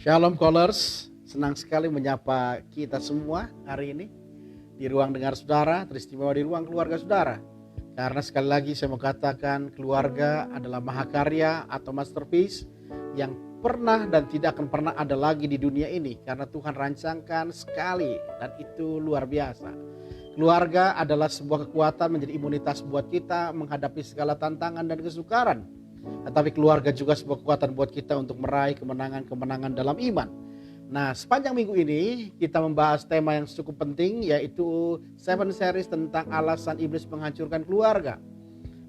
Shalom Callers, senang sekali menyapa kita semua hari ini di ruang dengar saudara, teristimewa di ruang keluarga saudara. Karena sekali lagi saya mau katakan keluarga adalah mahakarya atau masterpiece yang pernah dan tidak akan pernah ada lagi di dunia ini. Karena Tuhan rancangkan sekali dan itu luar biasa. Keluarga adalah sebuah kekuatan menjadi imunitas buat kita menghadapi segala tantangan dan kesukaran. Tetapi keluarga juga sebuah kekuatan buat kita untuk meraih kemenangan-kemenangan dalam iman. Nah, sepanjang minggu ini kita membahas tema yang cukup penting, yaitu 7 series tentang alasan iblis menghancurkan keluarga.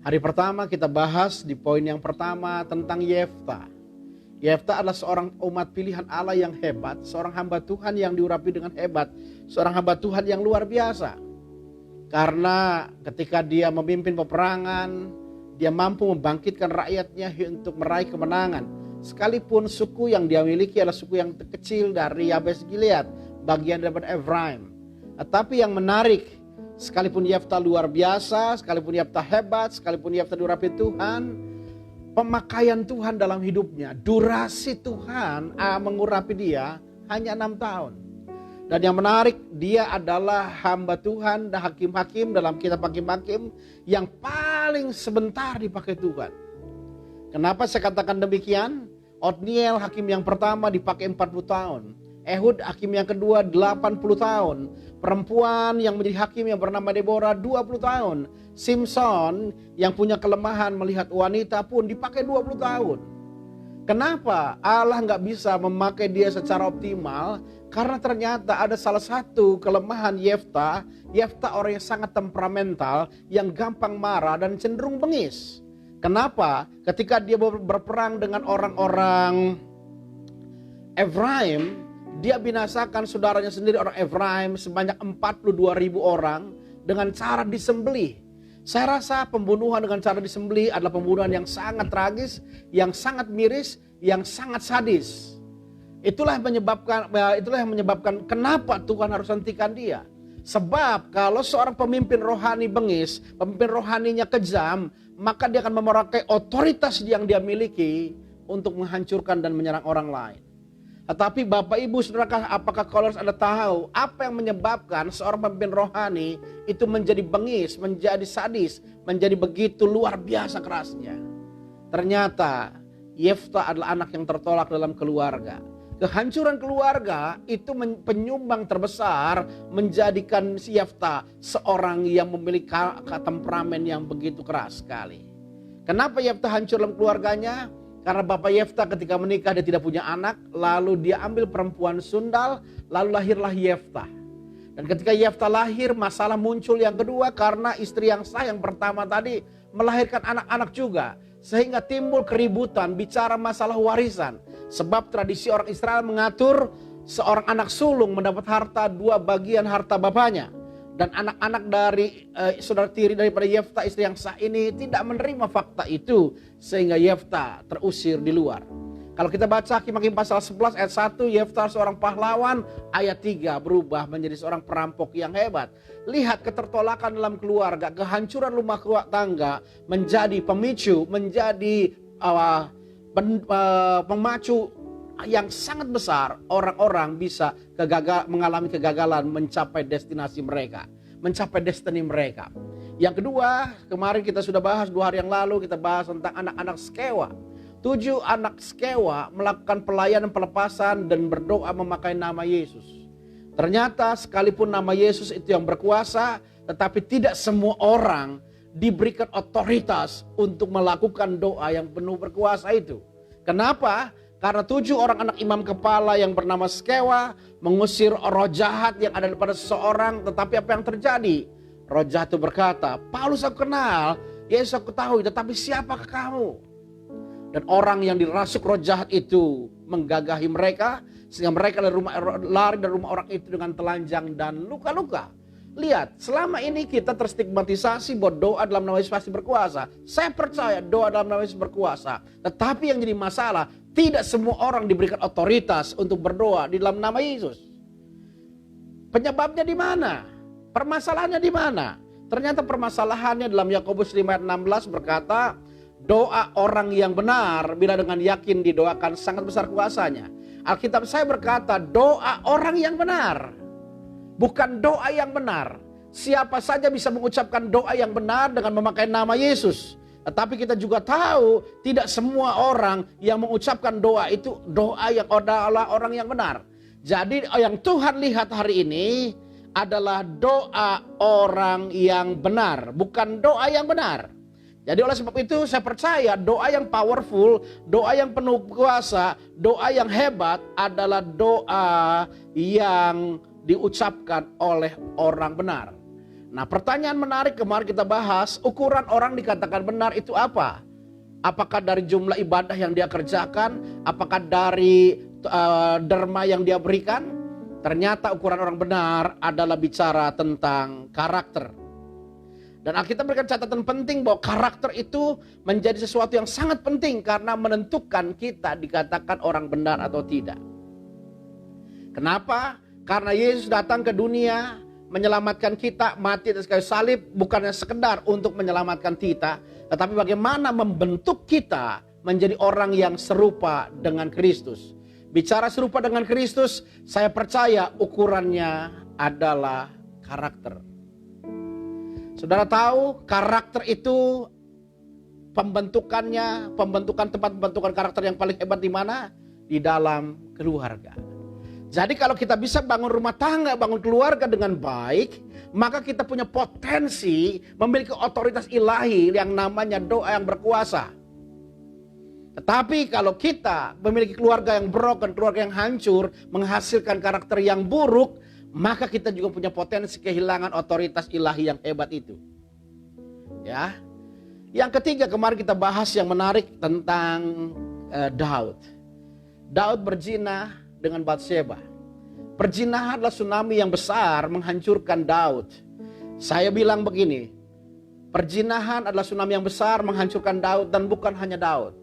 Hari pertama kita bahas di poin yang pertama tentang Yefta. Yefta adalah seorang umat pilihan Allah yang hebat, seorang hamba Tuhan yang diurapi dengan hebat, seorang hamba Tuhan yang luar biasa. Karena ketika dia memimpin peperangan, dia mampu membangkitkan rakyatnya untuk meraih kemenangan. Sekalipun suku yang dia miliki adalah suku yang terkecil dari Yabes Gilead, bagian daripada Efraim. Tetapi yang menarik, sekalipun Yefta luar biasa, sekalipun Yefta hebat, sekalipun Yefta diurapi Tuhan, pemakaian Tuhan dalam hidupnya, durasi Tuhan mengurapi dia hanya 6 tahun. Dan yang menarik, dia adalah hamba Tuhan dan hakim-hakim dalam kitab hakim-hakim yang paling sebentar dipakai Tuhan. Kenapa saya katakan demikian? Otniel hakim yang pertama dipakai 40 tahun. Ehud hakim yang kedua 80 tahun. Perempuan yang menjadi hakim yang bernama Deborah 20 tahun. Simpson yang punya kelemahan melihat wanita pun dipakai 20 tahun. Kenapa Allah nggak bisa memakai dia secara optimal? Karena ternyata ada salah satu kelemahan Yefta. Yefta orang yang sangat temperamental, yang gampang marah dan cenderung bengis. Kenapa? Ketika dia berperang dengan orang-orang Efraim, dia binasakan saudaranya sendiri orang Efraim sebanyak 42.000 orang dengan cara disembelih. Saya rasa pembunuhan dengan cara disembelih adalah pembunuhan yang sangat tragis, yang sangat miris, yang sangat sadis. Itulah yang menyebabkan kenapa Tuhan harus hentikan dia. Sebab kalau seorang pemimpin rohani bengis, pemimpin rohaninya kejam, maka dia akan memakai otoritas yang dia miliki untuk menghancurkan dan menyerang orang lain. Tetapi Bapak Ibu Saudara, apakah kalian Anda tahu apa yang menyebabkan seorang pemimpin rohani itu menjadi bengis, menjadi sadis, menjadi begitu luar biasa kerasnya? Ternyata Yefta adalah anak yang tertolak dalam keluarga. Kehancuran keluarga itu penyumbang terbesar menjadikan si Yefta seorang yang memiliki temperamen yang begitu keras sekali. Kenapa Yefta hancur dalam keluarganya? Karena Bapak Yefta ketika menikah dia tidak punya anak, lalu dia ambil perempuan sundal, lalu lahirlah Yefta. Dan ketika Yefta lahir, masalah muncul yang kedua karena istri yang sah yang pertama tadi melahirkan anak-anak juga. Sehingga timbul keributan bicara masalah warisan. Sebab tradisi orang Israel mengatur seorang anak sulung mendapat harta 2 bagian harta bapaknya. Dan anak-anak dari saudara tiri daripada Yefta istri yang sah ini tidak menerima fakta itu. Sehingga Yefta terusir di luar. Kalau kita baca Hakim-Hakim pasal 11 ayat 1, Yefta seorang pahlawan, ayat 3 berubah menjadi seorang perampok yang hebat. Lihat ketertolakan dalam keluarga, kehancuran rumah tangga menjadi pemicu, menjadi pemacu yang sangat besar orang-orang bisa mengalami kegagalan mencapai destinasi mereka, mencapai destiny mereka. Yang kedua, kemarin kita sudah bahas 2 hari yang lalu, kita bahas tentang anak-anak Skewa. 7 anak Skewa melakukan pelayanan pelepasan dan berdoa memakai nama Yesus. Ternyata sekalipun nama Yesus itu yang berkuasa, tetapi tidak semua orang diberikan otoritas untuk melakukan doa yang penuh berkuasa itu. Kenapa? Karena 7 orang anak imam kepala yang bernama Skewa mengusir roh jahat yang ada pada seseorang. Tetapi apa yang terjadi? Roh jahat itu berkata, Paulus aku kenal, Yesus aku tahu, tetapi siapakah kamu? Dan orang yang dirasuk roh jahat itu menggagahi mereka, sehingga mereka lari dari rumah orang itu dengan telanjang dan luka-luka. Lihat, selama ini kita terstigmatisasi bahwa doa dalam nama Yesus pasti berkuasa. Saya percaya doa dalam nama Yesus berkuasa. Tetapi yang jadi masalah, tidak semua orang diberikan otoritas untuk berdoa di dalam nama Yesus. Penyebabnya di mana? Permasalahannya di mana? Ternyata permasalahannya dalam Yakobus 5 ayat 16 berkata, doa orang yang benar bila dengan yakin didoakan sangat besar kuasanya. Alkitab saya berkata doa orang yang benar, bukan doa yang benar. Siapa saja bisa mengucapkan doa yang benar dengan memakai nama Yesus. Tetapi kita juga tahu tidak semua orang yang mengucapkan doa itu doa yang adalah orang yang benar. Jadi yang Tuhan lihat hari ini adalah doa orang yang benar, bukan doa yang benar. Jadi oleh sebab itu saya percaya doa yang powerful, doa yang penuh kuasa, doa yang hebat adalah doa yang diucapkan oleh orang benar. Nah, pertanyaan menarik kemarin kita bahas, ukuran orang dikatakan benar itu apa? Apakah dari jumlah ibadah yang dia kerjakan? Apakah dari derma yang dia berikan? Ternyata ukuran orang benar adalah bicara tentang karakter. Dan Alkitab berikan catatan penting bahwa karakter itu menjadi sesuatu yang sangat penting karena menentukan kita dikatakan orang benar atau tidak. Kenapa? Karena Yesus datang ke dunia menyelamatkan kita, mati atas kayu salib bukannya sekedar untuk menyelamatkan kita, tetapi bagaimana membentuk kita menjadi orang yang serupa dengan Kristus. Bicara serupa dengan Kristus, saya percaya ukurannya adalah karakter. Saudara tahu karakter itu pembentukan tempat pembentukan karakter yang paling hebat di mana? Di dalam keluarga. Jadi kalau kita bisa bangun rumah tangga, bangun keluarga dengan baik, maka kita punya potensi memiliki otoritas ilahi yang namanya doa yang berkuasa. Tetapi kalau kita memiliki keluarga yang broken, keluarga yang hancur, menghasilkan karakter yang buruk, maka kita juga punya potensi kehilangan otoritas ilahi yang hebat itu. Ya. Yang ketiga kemarin kita bahas yang menarik tentang Daud. Daud berzina dengan Batsheba. Perzinahan adalah tsunami yang besar menghancurkan Daud. Saya bilang begini, perzinahan adalah tsunami yang besar menghancurkan Daud dan bukan hanya Daud.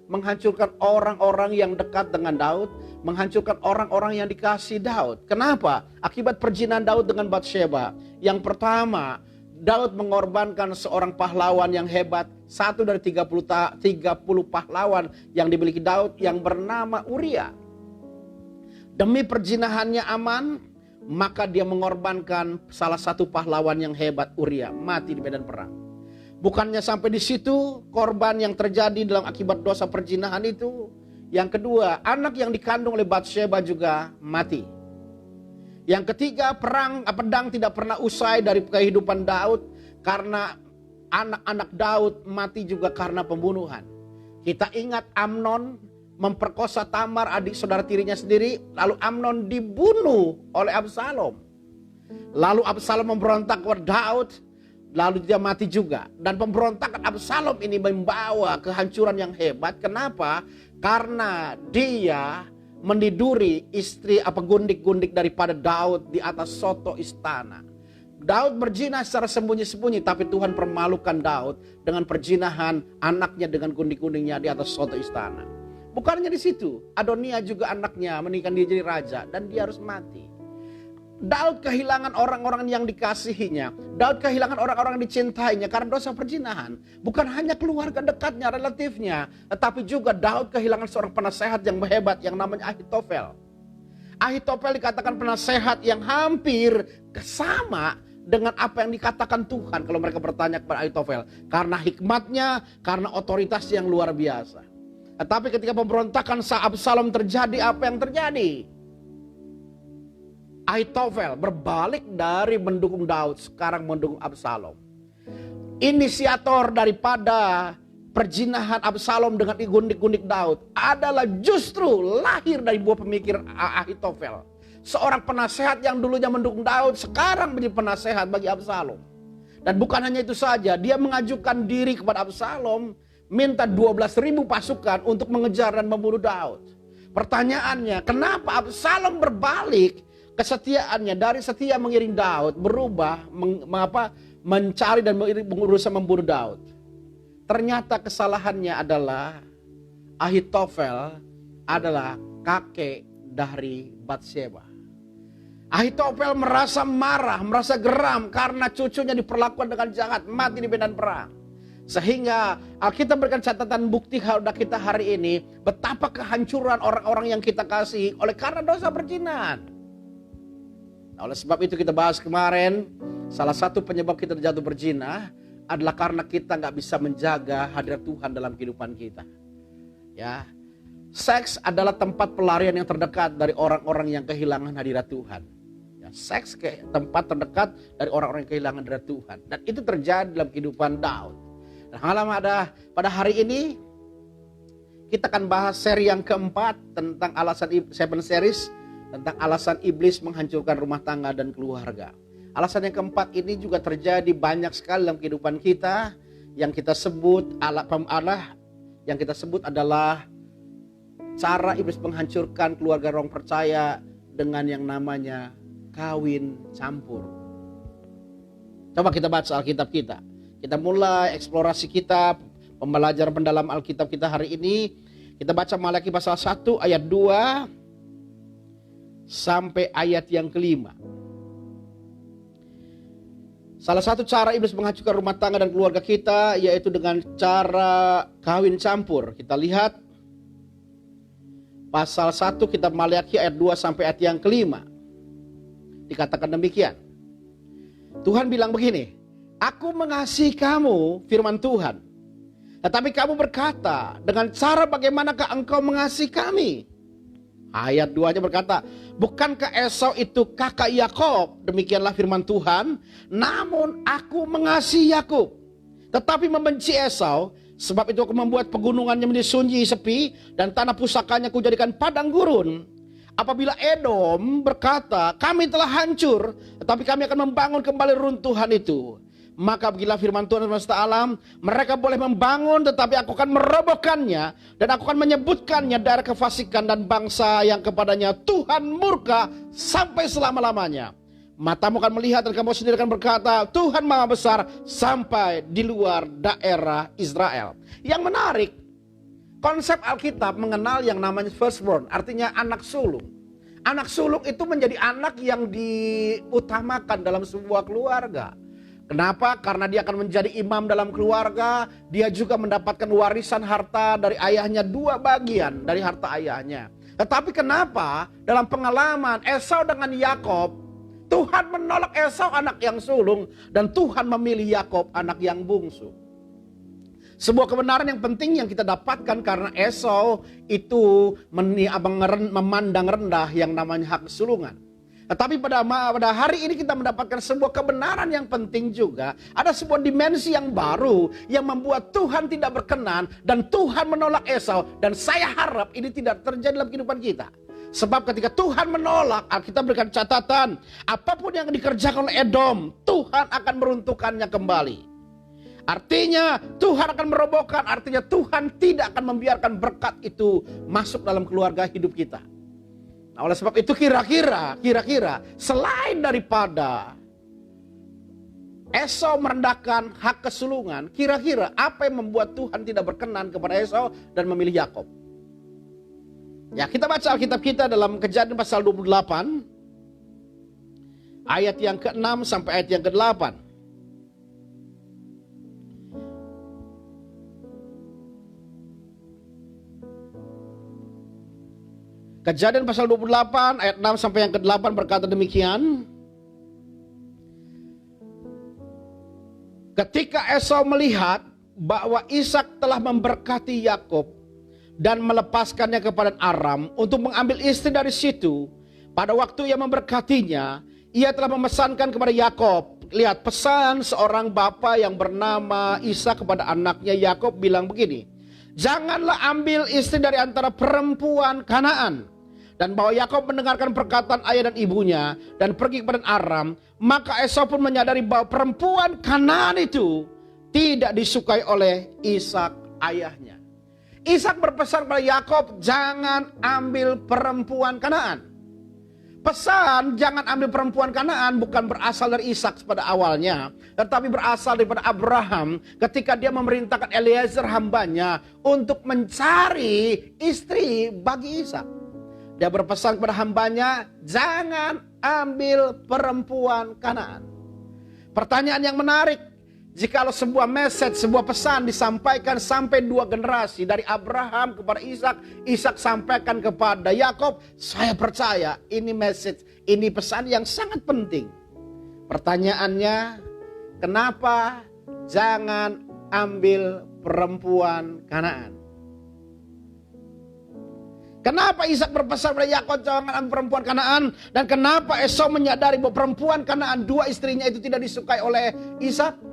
Menghancurkan orang-orang yang dekat dengan Daud, menghancurkan orang-orang yang dikasih Daud. Kenapa? Akibat perzinahan Daud dengan Batsheba. Yang pertama, Daud mengorbankan seorang pahlawan yang hebat, satu dari 30 pahlawan yang dimiliki Daud yang bernama Uria. Demi perzinahannya aman, maka dia mengorbankan salah satu pahlawan yang hebat, Uria, mati di medan perang. Bukannya sampai di situ korban yang terjadi dalam akibat dosa perzinahan itu. Yang kedua, anak yang dikandung oleh Batsheba juga mati. Yang ketiga, pedang tidak pernah usai dari kehidupan Daud karena anak-anak Daud mati juga karena pembunuhan. Kita ingat Amnon memperkosa Tamar, adik saudara tirinya sendiri, lalu Amnon dibunuh oleh Absalom. Lalu Absalom memberontak kepada Daud, lalu dia mati juga. Dan pemberontakan Absalom ini membawa kehancuran yang hebat. Kenapa? Karena dia meniduri istri gundik-gundik daripada Daud di atas soto istana. Daud berzina secara sembunyi-sembunyi, tapi Tuhan permalukan Daud dengan perzinahan anaknya dengan gundik-gundiknya di atas soto istana. Bukannya di situ, Adonia juga anaknya menikah dia jadi raja dan dia harus mati. Daud kehilangan orang-orang yang dikasihinya. Daud kehilangan orang-orang yang dicintainya karena dosa perzinahan. Bukan hanya keluarga dekatnya, relatifnya, tetapi juga Daud kehilangan seorang penasehat yang hebat yang namanya Ahitofel. Ahitofel dikatakan penasehat yang hampir sama dengan apa yang dikatakan Tuhan kalau mereka bertanya kepada Ahitofel. Karena hikmatnya, karena otoritasnya yang luar biasa. Tetapi ketika pemberontakan Absalom terjadi, apa yang terjadi? Ahitofel berbalik dari mendukung Daud, sekarang mendukung Absalom. Inisiator daripada perzinahan Absalom dengan gundik-gundik Daud adalah justru lahir dari buah pemikir Ahitofel. Seorang penasehat yang dulunya mendukung Daud, sekarang menjadi penasehat bagi Absalom. Dan bukan hanya itu saja, dia mengajukan diri kepada Absalom, minta 12.000 pasukan untuk mengejar dan membunuh Daud. Pertanyaannya, kenapa Absalom berbalik? Kesetiaannya dari setia mengiring Daud berubah mencari dan berusaha membunuh Daud. Ternyata kesalahannya adalah Ahitofel adalah kakek dari Batsheba. Ahitofel merasa marah, merasa geram karena cucunya diperlakukan dengan jahat, mati di medan perang. Sehingga Alkitab berikan catatan bukti kepada kita hari ini betapa kehancuran orang-orang yang kita kasihi oleh karena dosa perzinahan. Nah, oleh sebab itu kita bahas kemarin, salah satu penyebab kita jatuh berzina adalah karena kita nggak bisa menjaga hadirat Tuhan dalam kehidupan kita. Ya, seks adalah tempat pelarian yang terdekat dari orang-orang yang kehilangan hadirat Tuhan. Ya, seks ke tempat terdekat dari orang-orang yang kehilangan hadirat Tuhan. Dan itu terjadi dalam kehidupan Daud. Nah, pada hari ini kita akan bahas seri yang keempat tentang seven series tentang alasan iblis menghancurkan rumah tangga dan keluarga. Alasan yang keempat ini juga terjadi banyak sekali dalam kehidupan kita yang kita sebut yang kita sebut adalah cara iblis menghancurkan keluarga orang percaya dengan yang namanya kawin campur. Coba kita baca Alkitab kita. Kita mulai eksplorasi kita, pembelajaran pendalam Alkitab kita hari ini. Kita baca Malaki pasal 1 ayat 2 sampai ayat yang kelima. Salah satu cara iblis menghancurkan rumah tangga dan keluarga kita yaitu dengan cara kawin campur. Kita lihat pasal 1 kitab Malaki ayat 2 sampai ayat yang kelima. Dikatakan demikian. Tuhan bilang begini, "Aku mengasihi kamu," firman Tuhan. "Tetapi kamu berkata, dengan cara bagaimanakah engkau mengasihi kami?" Ayat 2-nya berkata, "Bukankah Esau itu kakak Yakob?" Demikianlah firman Tuhan. "Namun aku mengasihi Yakub, tetapi membenci Esau. Sebab itu aku membuat pegunungannya menjadi sunyi sepi, dan tanah pusakanya kujadikan padang gurun. Apabila Edom berkata, kami telah hancur, tetapi kami akan membangun kembali runtuhan itu. Maka beginilah firman Tuhan semesta alam, mereka boleh membangun tetapi aku akan merobohkannya, dan aku akan menyebutkannya daerah kefasikan dan bangsa yang kepadanya Tuhan murka sampai selama-lamanya. Matamu akan melihat dan kamu sendiri akan berkata, Tuhan Maha Besar sampai di luar daerah Israel." Yang menarik, konsep Alkitab mengenal yang namanya firstborn, artinya anak sulung. Anak sulung itu menjadi anak yang diutamakan dalam sebuah keluarga. Kenapa? Karena dia akan menjadi imam dalam keluarga. Dia juga mendapatkan warisan harta dari ayahnya, 2 bagian dari harta ayahnya. Tetapi kenapa dalam pengalaman Esau dengan Yakob, Tuhan menolak Esau anak yang sulung, dan Tuhan memilih Yakob anak yang bungsu. Sebuah kebenaran yang penting yang kita dapatkan karena Esau itu memandang rendah yang namanya hak kesulungan. Tetapi pada hari ini kita mendapatkan sebuah kebenaran yang penting juga. Ada sebuah dimensi yang baru yang membuat Tuhan tidak berkenan dan Tuhan menolak Esau. Dan saya harap ini tidak terjadi dalam kehidupan kita. Sebab ketika Tuhan menolak, kita berikan catatan, apapun yang dikerjakan oleh Edom, Tuhan akan meruntuhkannya kembali. Artinya Tuhan akan merobohkan, artinya Tuhan tidak akan membiarkan berkat itu masuk dalam keluarga hidup kita. Nah, oleh sebab itu kira-kira selain daripada Esau merendahkan hak kesulungan, kira-kira apa yang membuat Tuhan tidak berkenan kepada Esau dan memilih Yakob? Ya, kita baca Alkitab kita dalam Kejadian pasal 28 ayat yang ke-6 sampai ayat yang ke-8. Kejadian pasal 28 ayat 6 sampai yang ke-8 berkata demikian. Ketika Esau melihat bahwa Ishak telah memberkati Yakob dan melepaskannya kepada Aram untuk mengambil istri dari situ, pada waktu ia memberkatinya, ia telah memesankan kepada Yakob. Lihat, pesan seorang bapa yang bernama Ishak kepada anaknya Yakob bilang begini, "Janganlah ambil istri dari antara perempuan Kanaan." Dan bahwa Yakob mendengarkan perkataan ayah dan ibunya dan pergi kepada Aram, maka Esau pun menyadari bahwa perempuan Kanaan itu tidak disukai oleh Ishak ayahnya. Ishak berpesan kepada Yakob, jangan ambil perempuan Kanaan. Pesan jangan ambil perempuan Kanaan bukan berasal dari Ishak pada awalnya, tetapi berasal daripada Abraham ketika dia memerintahkan Eliezer hambanya untuk mencari istri bagi Ishak. Dia berpesan kepada hambanya, jangan ambil perempuan Kanaan. Pertanyaan yang menarik, Jikalau sebuah message, sebuah pesan disampaikan sampai 2 generasi, dari Abraham kepada Ishak, Ishak sampaikan kepada Yakub, saya percaya ini message, ini pesan yang sangat penting. Pertanyaannya, kenapa jangan ambil perempuan Kanaan? Kenapa Ishak berpesan pada Yakub jangan ambil perempuan Kanaan? Dan kenapa Esau menyadari bahwa perempuan Kanaan, 2 istrinya itu tidak disukai oleh Ishak?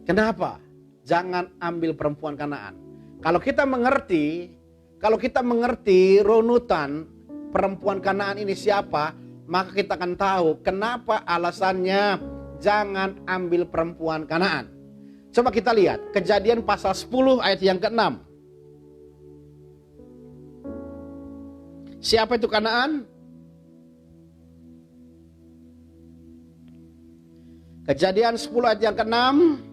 Kenapa jangan ambil perempuan Kanaan? Kalau kita mengerti runutan perempuan Kanaan ini siapa, maka kita akan tahu kenapa alasannya jangan ambil perempuan Kanaan. Coba kita lihat Kejadian pasal 10 ayat yang ke-6. Siapa itu Kanaan? Kejadian 10 ayat yang ke-6.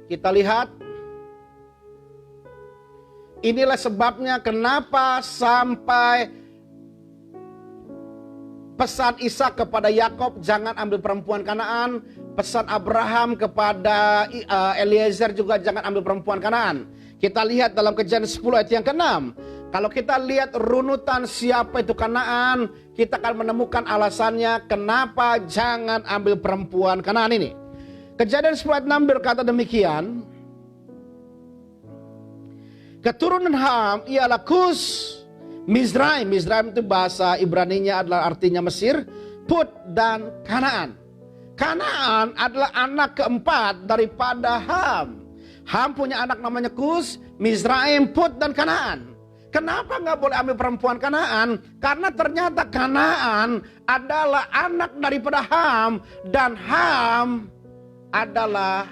Kita lihat. Inilah sebabnya kenapa sampai pesan Ishak kepada Yakub jangan ambil perempuan Kanaan, pesan Abraham kepada Eliezer juga jangan ambil perempuan Kanaan. Kita lihat dalam Kejadian 10 ayat yang ke-6. Kalau kita lihat runutan siapa itu Kanaan, kita akan menemukan alasannya kenapa jangan ambil perempuan Kanaan ini. Kejadian 10 ayat 6 berkata demikian. Keturunan Ham ialah Kus, Mizraim. Mizraim itu bahasa Ibraninya adalah artinya Mesir, Put dan Kanaan. Kanaan adalah anak keempat daripada Ham. Ham punya anak namanya Kus, Mizraim, Put dan Kanaan. Kenapa nggak boleh ambil perempuan Kanaan? Karena ternyata Kanaan adalah anak daripada Ham, dan Ham adalah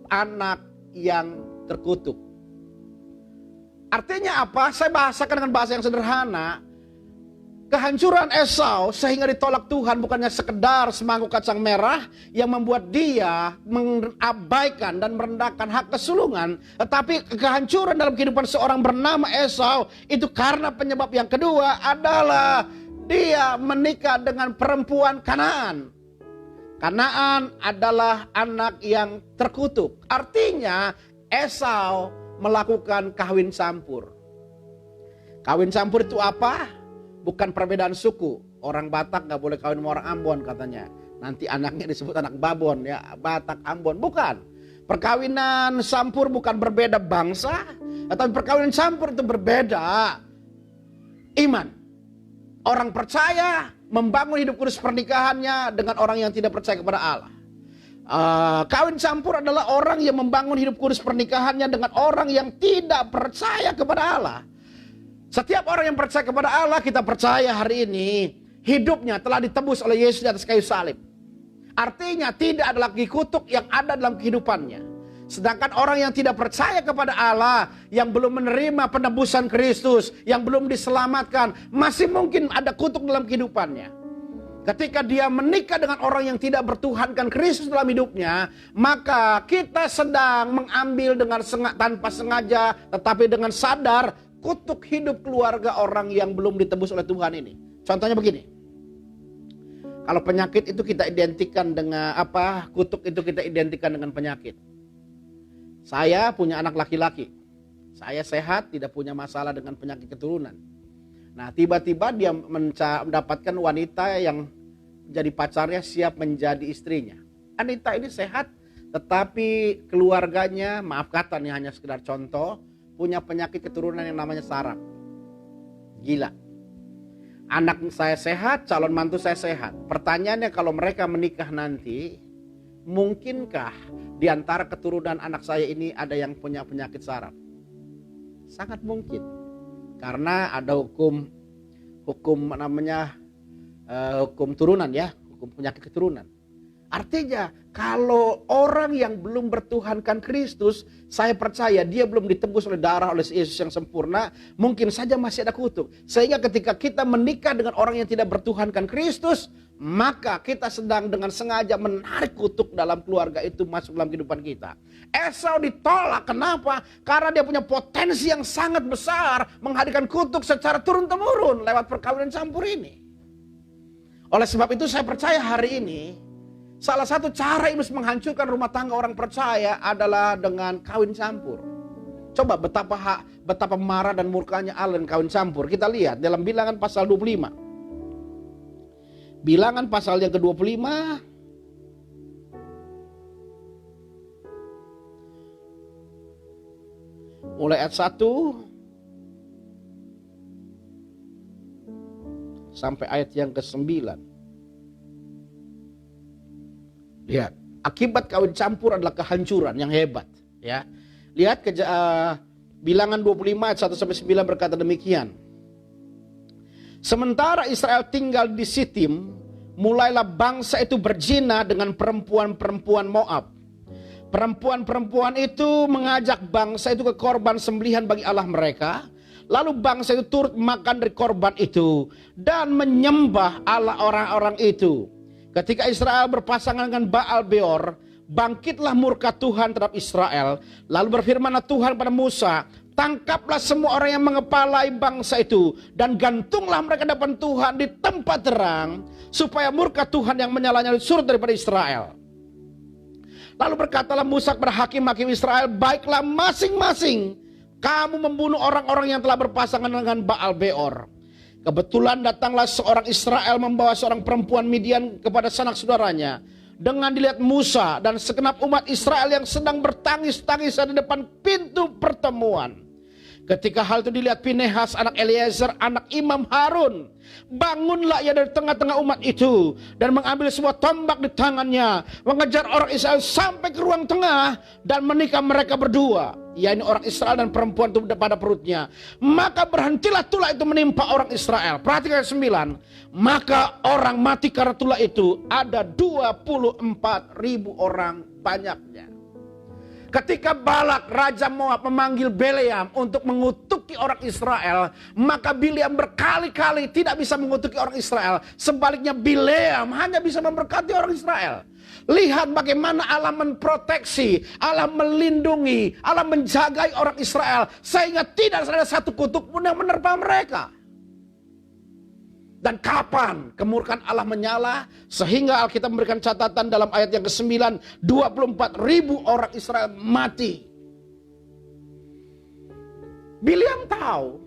anak yang terkutuk. Artinya apa? Saya bahasakan dengan bahasa yang sederhana. Kehancuran Esau sehingga ditolak Tuhan bukannya sekedar semangkuk kacang merah yang membuat dia mengabaikan dan merendahkan hak kesulungan. Tetapi kehancuran dalam kehidupan seorang bernama Esau itu karena penyebab yang kedua adalah dia menikah dengan perempuan Kanaan. Kanaan adalah anak yang terkutuk. Artinya Esau melakukan kawin campur. Kawin campur itu apa? Bukan perbedaan suku. Orang Batak gak boleh kawin sama orang Ambon katanya. Nanti anaknya disebut anak Babon ya, Batak Ambon. Bukan. Perkawinan campur bukan berbeda bangsa, tetapi perkawinan campur itu berbeda iman. Orang percaya membangun hidup kudus pernikahannya dengan orang yang tidak percaya kepada Allah. Kawin campur adalah orang yang membangun hidup kudus pernikahannya dengan orang yang tidak percaya kepada Allah. Setiap orang yang percaya kepada Allah, kita percaya hari ini hidupnya telah ditebus oleh Yesus di atas kayu salib. Artinya tidak ada lagi kutuk yang ada dalam kehidupannya. Sedangkan orang yang tidak percaya kepada Allah, yang belum menerima penebusan Kristus, yang belum diselamatkan, masih mungkin ada kutuk dalam kehidupannya. Ketika dia menikah dengan orang yang tidak bertuhankan Kristus dalam hidupnya, maka kita sedang mengambil dengan tanpa sengaja, tetapi dengan sadar, kutuk hidup keluarga orang yang belum ditebus oleh Tuhan ini. Contohnya begini. Kalau penyakit itu kita identikan dengan apa? Kutuk itu kita identikan dengan penyakit. Saya punya anak laki-laki. Saya sehat, tidak punya masalah dengan penyakit keturunan. Nah, tiba-tiba dia mendapatkan wanita yang jadi pacarnya siap menjadi istrinya. Wanita ini sehat, tetapi keluarganya, maaf kata nih hanya sekedar contoh, punya penyakit keturunan yang namanya saraf. Gila. Anak saya sehat, calon mantu saya sehat. Pertanyaannya kalau mereka menikah nanti, mungkinkah di antara keturunan anak saya ini ada yang punya penyakit saraf? Sangat mungkin. Karena ada hukum namanya hukum turunan ya, hukum penyakit keturunan. Artinya kalau orang yang belum bertuhankan Kristus, saya percaya dia belum ditebus oleh darah oleh Yesus yang sempurna, mungkin saja masih ada kutuk. Sehingga ketika kita menikah dengan orang yang tidak bertuhankan Kristus, maka kita sedang dengan sengaja menarik kutuk dalam keluarga itu masuk dalam kehidupan kita. Esau ditolak, kenapa? Karena dia punya potensi yang sangat besar menghadirkan kutuk secara turun-temurun lewat perkawinan campur ini. Oleh sebab itu saya percaya hari ini salah satu cara iblis menghancurkan rumah tangga orang percaya adalah dengan kawin campur. Coba betapa marah dan murkanya Allah dan kawin campur. Kita lihat dalam Bilangan pasal 25. Bilangan pasal yang ke-25. Mulai ayat 1 sampai ayat yang ke-9. Lihat, akibat kawin campur adalah kehancuran yang hebat, ya. Lihat Bilangan 25 ayat 1 sampai 9 berkata demikian. Sementara Israel tinggal di Sitim, mulailah bangsa itu berzina dengan perempuan-perempuan Moab. Perempuan-perempuan itu mengajak bangsa itu ke korban sembelihan bagi Allah mereka. Lalu bangsa itu turut makan dari korban itu dan menyembah Allah orang-orang itu. Ketika Israel berpasangan dengan Baal Beor, bangkitlah murka Tuhan terhadap Israel. Lalu berfirmanlah Tuhan pada Musa, tangkaplah semua orang yang mengepalai bangsa itu dan gantunglah mereka depan Tuhan di tempat terang, supaya murka Tuhan yang menyala-nyala surut daripada Israel. Lalu berkatalah Musa kepada hakim-hakim Israel, baiklah masing-masing kamu membunuh orang-orang yang telah berpasangan dengan Baal Beor. Kebetulan datanglah seorang Israel membawa seorang perempuan Midian kepada sanak saudaranya. Dengan dilihat Musa dan segenap umat Israel yang sedang bertangis-tangisan di depan pintu pertemuan. Ketika hal itu dilihat Pinehas anak Eliezer anak Imam Harun, bangunlah ia dari tengah-tengah umat itu dan mengambil sebuah tombak di tangannya, mengejar orang Israel sampai ke ruang tengah dan menikam mereka berdua, yaitu orang Israel dan perempuan itu pada perutnya. Maka berhentilah tulah itu menimpa orang Israel. Perhatikan ayat 9. Maka orang mati karena tulah itu ada 24.000 orang banyaknya. Ketika Balak Raja Moab memanggil Bileam untuk mengutuki orang Israel, maka Bileam berkali-kali tidak bisa mengutuki orang Israel. Sebaliknya Bileam hanya bisa memberkati orang Israel. Lihat bagaimana Allah memproteksi, Allah melindungi, Allah menjagai orang Israel, sehingga tidak ada satu kutuk pun yang menerpa mereka. Dan kapan kemurkaan Allah menyala, sehingga Alkitab memberikan catatan dalam ayat yang ke-9, 24.000 orang Israel mati. Bileam tahu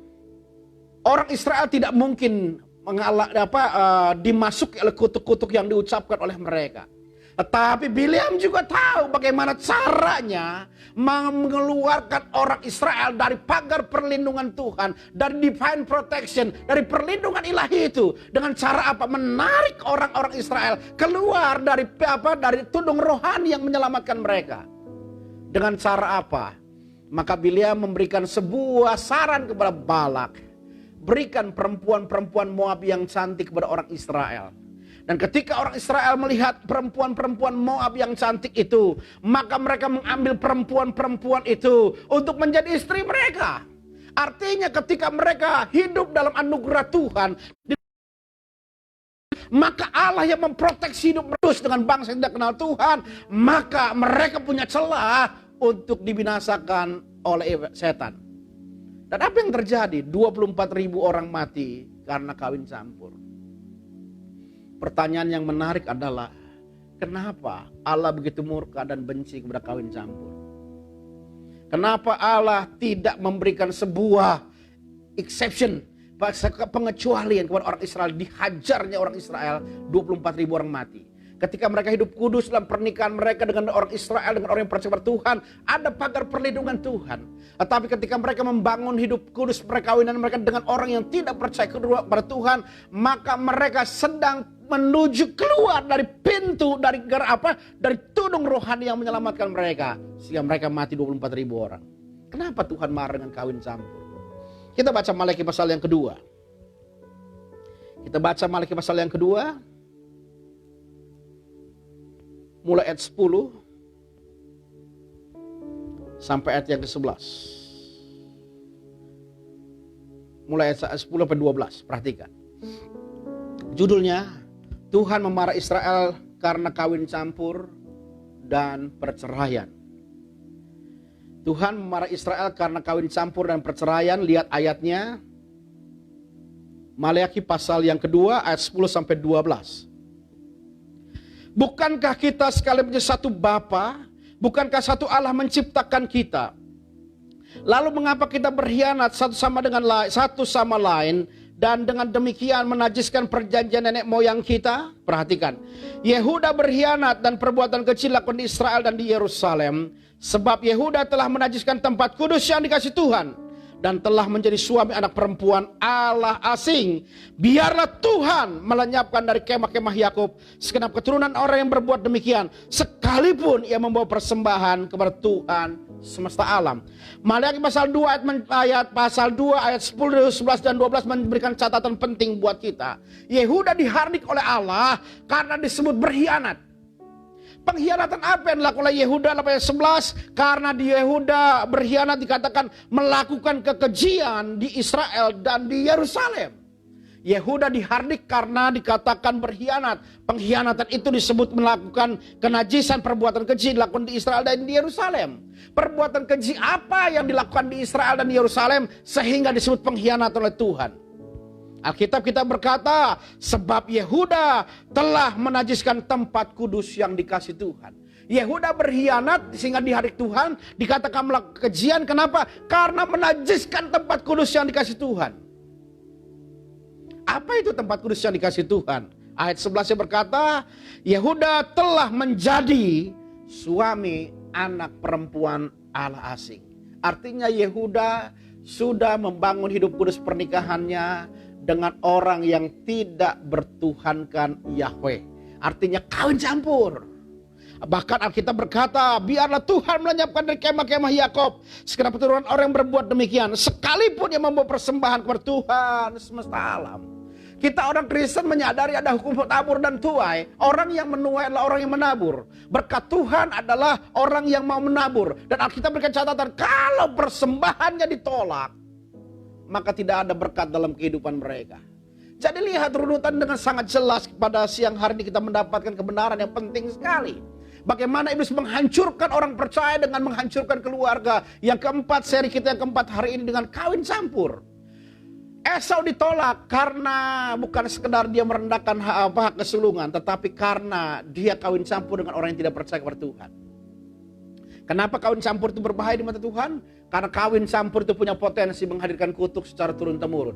orang Israel tidak mungkin dimasuki oleh kutuk-kutuk yang diucapkan oleh mereka. Tetapi Bileam juga tahu bagaimana caranya mengeluarkan orang Israel dari pagar perlindungan Tuhan, dari divine protection, dari perlindungan ilahi itu. Dengan cara apa? Menarik orang-orang Israel keluar dari tudung rohani yang menyelamatkan mereka. Dengan cara apa? Maka Bileam memberikan sebuah saran kepada Balak. Berikan perempuan-perempuan Moab yang cantik kepada orang Israel. Dan ketika orang Israel melihat perempuan-perempuan Moab yang cantik itu, maka mereka mengambil perempuan-perempuan itu untuk menjadi istri mereka. Artinya ketika mereka hidup dalam anugerah Tuhan, maka Allah yang memproteksi hidup mereka dengan bangsa yang tidak kenal Tuhan, maka mereka punya celah untuk dibinasakan oleh setan. Dan apa yang terjadi? 24.000 orang mati karena kawin campur. Pertanyaan yang menarik adalah, kenapa Allah begitu murka dan benci kepada kawin campur? Kenapa Allah tidak memberikan sebuah exception, pengecualian kepada orang Israel? Dihajarnya orang Israel, 24.000 orang mati. Ketika mereka hidup kudus dalam pernikahan mereka dengan orang Israel, dengan orang yang percaya kepada Tuhan, ada pagar perlindungan Tuhan. Tetapi ketika mereka membangun hidup kudus perkawinan mereka dengan orang yang tidak percaya kepada Tuhan, maka mereka sedang menuju keluar dari pintu, dari tudung rohani yang menyelamatkan mereka, sehingga mereka mati 24.000 orang. Kenapa Tuhan marah dengan kawin campur? Kita baca Malaki pasal yang kedua. Mulai ayat 10 sampai ayat yang ke-11. Mulai ayat 10 sampai 12, perhatikan. Judulnya, Tuhan memarah Israel karena kawin campur dan perceraian. Tuhan memarah Israel karena kawin campur dan perceraian. Lihat ayatnya. Maleakhi pasal yang kedua ayat 10 sampai 12. Bukankah kita sekali menjadi satu Bapa? Bukankah satu Allah menciptakan kita? Lalu mengapa kita berkhianat satu sama lain dan dengan demikian menajiskan perjanjian nenek moyang kita? Perhatikan, Yehuda berkhianat dan perbuatan kecil lakukan di Israel dan di Yerusalem, sebab Yehuda telah menajiskan tempat kudus yang dikasih Tuhan dan telah menjadi suami anak perempuan Allah asing. Biarlah Tuhan melenyapkan dari kemah-kemah Yakub segenap keturunan orang yang berbuat demikian, sekalipun ia membawa persembahan kepada Tuhan semesta alam. Maleakhi pasal 2 ayat 10, 11 dan 12 memberikan catatan penting buat kita. Yehuda dihardik oleh Allah karena disebut berkhianat. Pengkhianatan apa yang dilakukan oleh Yehuda? Ayat 11, karena di Yehuda berkhianat dikatakan melakukan kekejian di Israel dan di Yerusalem. Yehuda dihardik karena dikatakan berkhianat. Pengkhianatan itu disebut melakukan kenajisan, perbuatan keji dilakukan di Israel dan di Yerusalem. Perbuatan keji apa yang dilakukan di Israel dan di Yerusalem sehingga disebut pengkhianatan oleh Tuhan? Alkitab kita berkata, sebab Yehuda telah menajiskan tempat kudus yang dikasih Tuhan. Yehuda berkhianat sehingga dihardik Tuhan, dikatakan melakukan kekejian. Kenapa? Karena menajiskan tempat kudus yang dikasih Tuhan. Apa itu tempat kudus yang dikasih Tuhan? Ayat 11 berkata, Yehuda telah menjadi suami anak perempuan Allah asing. Artinya Yehuda sudah membangun hidup kudus pernikahannya dengan orang yang tidak bertuhankan Yahweh. Artinya kawin campur. Bahkan Alkitab berkata, biarlah Tuhan melenyapkan dari kemah-kemah Yakub segenap keturunan orang yang berbuat demikian, sekalipun yang membawa persembahan kepada Tuhan semesta alam. Kita orang Kristen menyadari ada hukum tabur dan tuai. Orang yang menuai adalah orang yang menabur. Berkat Tuhan adalah orang yang mau menabur. Dan Alkitab berikan catatan, kalau persembahannya ditolak, maka tidak ada berkat dalam kehidupan mereka. Jadi lihat runutan dengan sangat jelas. Pada siang hari ini kita mendapatkan kebenaran yang penting sekali. Bagaimana iblis menghancurkan orang percaya dengan menghancurkan keluarga. Yang keempat, seri kita yang keempat hari ini dengan kawin campur. Esau ditolak karena bukan sekedar dia merendahkan hak kesulungan, tetapi karena dia kawin campur dengan orang yang tidak percaya kepada Tuhan. Kenapa kawin campur itu berbahaya di mata Tuhan? Karena kawin campur itu punya potensi menghadirkan kutuk secara turun-temurun.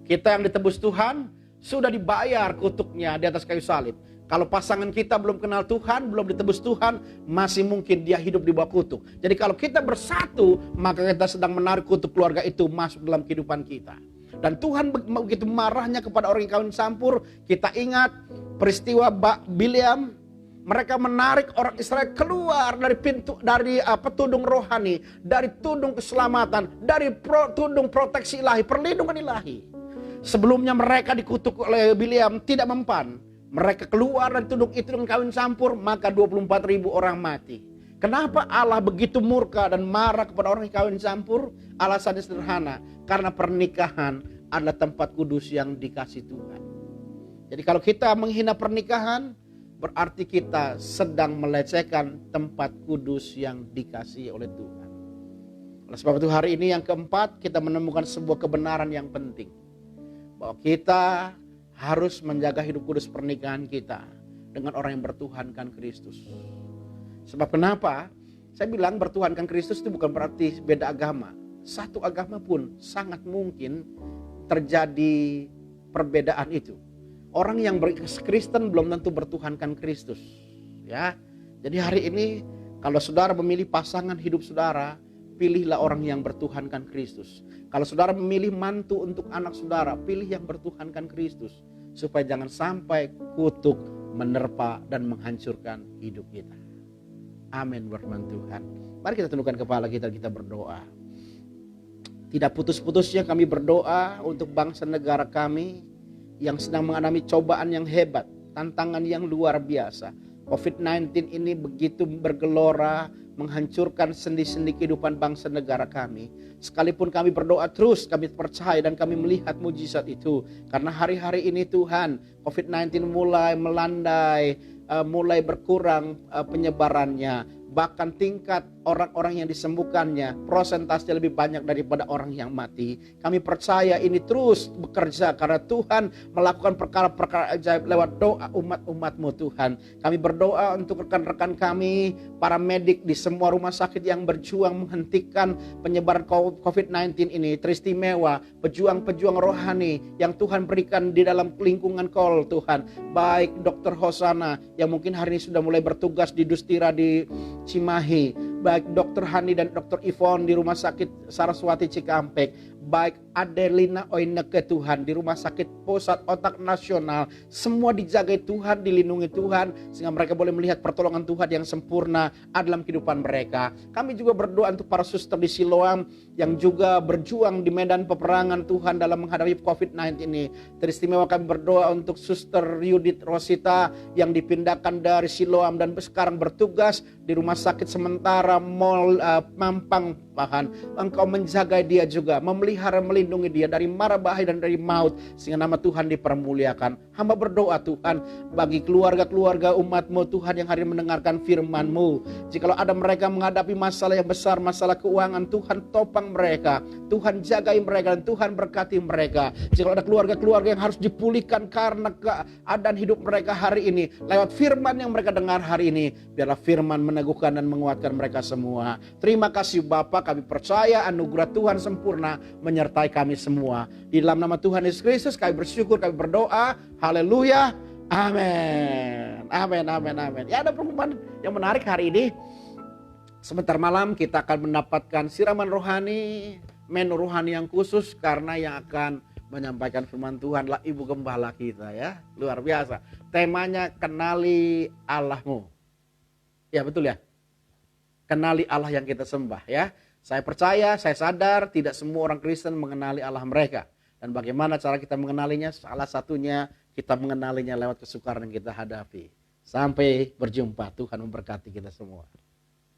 Kita yang ditebus Tuhan sudah dibayar kutuknya di atas kayu salib. Kalau pasangan kita belum kenal Tuhan, belum ditebus Tuhan, masih mungkin dia hidup di bawah kutuk. Jadi kalau kita bersatu, maka kita sedang menarik kutuk keluarga itu masuk dalam kehidupan kita. Dan Tuhan begitu marahnya kepada orang yang kawin campur. Kita ingat peristiwa Bileam. Mereka menarik orang Israel keluar dari tudung rohani, dari tudung keselamatan, dari tudung proteksi ilahi, perlindungan ilahi. Sebelumnya mereka dikutuk oleh Bileam tidak mempan. Mereka keluar dari tudung itu dengan kawin campur, maka 24.000 orang mati. Kenapa Allah begitu murka dan marah kepada orang yang kawin campur? Alasannya sederhana, karena pernikahan adalah tempat kudus yang dikasih Tuhan. Jadi kalau kita menghina pernikahan, berarti kita sedang melecehkan tempat kudus yang dikasih oleh Tuhan. Oleh sebab itu hari ini yang keempat, kita menemukan sebuah kebenaran yang penting. Bahwa kita harus menjaga hidup kudus pernikahan kita dengan orang yang bertuhankan Kristus. Sebab kenapa? Saya bilang bertuhankan Kristus itu bukan berarti beda agama. Satu agama pun sangat mungkin terjadi perbedaan itu. Orang yang Kristen belum tentu bertuhankan Kristus. Ya. Jadi hari ini kalau saudara memilih pasangan hidup saudara, pilihlah orang yang bertuhankan Kristus. Kalau saudara memilih mantu untuk anak saudara, pilih yang bertuhankan Kristus. Supaya jangan sampai kutuk menerpa dan menghancurkan hidup kita. Amin, firman Tuhan. Mari kita tundukkan kepala kita berdoa. Tidak putus-putusnya kami berdoa untuk bangsa negara kami yang sedang mengalami cobaan yang hebat, tantangan yang luar biasa. COVID-19 ini begitu bergelora, menghancurkan sendi-sendi kehidupan bangsa negara kami. Sekalipun kami berdoa terus, kami percaya dan kami melihat mujizat itu. Karena hari-hari ini Tuhan, COVID-19 mulai melandai, mulai berkurang penyebarannya. bahkan tingkat orang-orang yang disembuhkannya prosentasenya lebih banyak daripada orang yang mati. Kami percaya ini terus bekerja karena Tuhan melakukan perkara-perkara ajaib lewat doa umat-umat-Mu Tuhan. Kami berdoa untuk rekan-rekan kami, para medik di semua rumah sakit yang berjuang menghentikan penyebaran COVID-19 ini. Teristimewa pejuang-pejuang rohani yang Tuhan berikan di dalam lingkungan KOL Tuhan. Baik Dr. Hosana yang mungkin hari ini sudah mulai bertugas di Dustira di Cimahi, baik Dr. Hani dan Dr. Ivon di Rumah Sakit Saraswati Cikampek, baik Adelina Oineke Tuhan di Rumah Sakit Pusat Otak Nasional, semua dijagai Tuhan, dilindungi Tuhan, sehingga mereka boleh melihat pertolongan Tuhan yang sempurna dalam kehidupan mereka. Kami juga berdoa untuk para suster di Siloam yang juga berjuang di medan peperangan Tuhan dalam menghadapi COVID-19 ini. Teristimewa kami berdoa untuk Suster Yudit Rosita yang dipindahkan dari Siloam dan sekarang bertugas di Rumah Sakit Sementara Mall Mampang. Tuhan, Engkau menjaga dia juga, memelihara, melindungi dia dari mara bahaya dan dari maut, sehingga nama Tuhan dipermuliakan. Hamba berdoa Tuhan bagi keluarga-keluarga umat-Mu Tuhan yang hari ini mendengarkan firman-Mu. Jikalau ada mereka menghadapi masalah yang besar, masalah keuangan, Tuhan topang mereka, Tuhan jagai mereka, dan Tuhan berkati mereka. Jikalau ada keluarga-keluarga yang harus dipulihkan karena keadaan hidup mereka hari ini, lewat firman yang mereka dengar hari ini, biarlah firman meneguhkan dan menguatkan mereka semua. Terima kasih Bapa, kami percaya anugerah Tuhan sempurna menyertai kami semua. Di dalam nama Tuhan Yesus Kristus kami bersyukur, kami berdoa. Haleluya. Amin. Amin, amin, amin. Ya, ada pengumuman yang menarik hari ini. Sebentar malam kita akan mendapatkan siraman rohani, menu rohani yang khusus, karena yang akan menyampaikan firman Tuhan adalah Ibu Gembala kita ya. Luar biasa. Temanya kenali Allahmu. Ya betul ya. Kenali Allah yang kita sembah ya. Saya percaya, saya sadar tidak semua orang Kristen mengenali Allah mereka. Dan bagaimana cara kita mengenalinya? Salah satunya kita mengenalinya lewat kesukaran yang kita hadapi. Sampai berjumpa, Tuhan memberkati kita semua.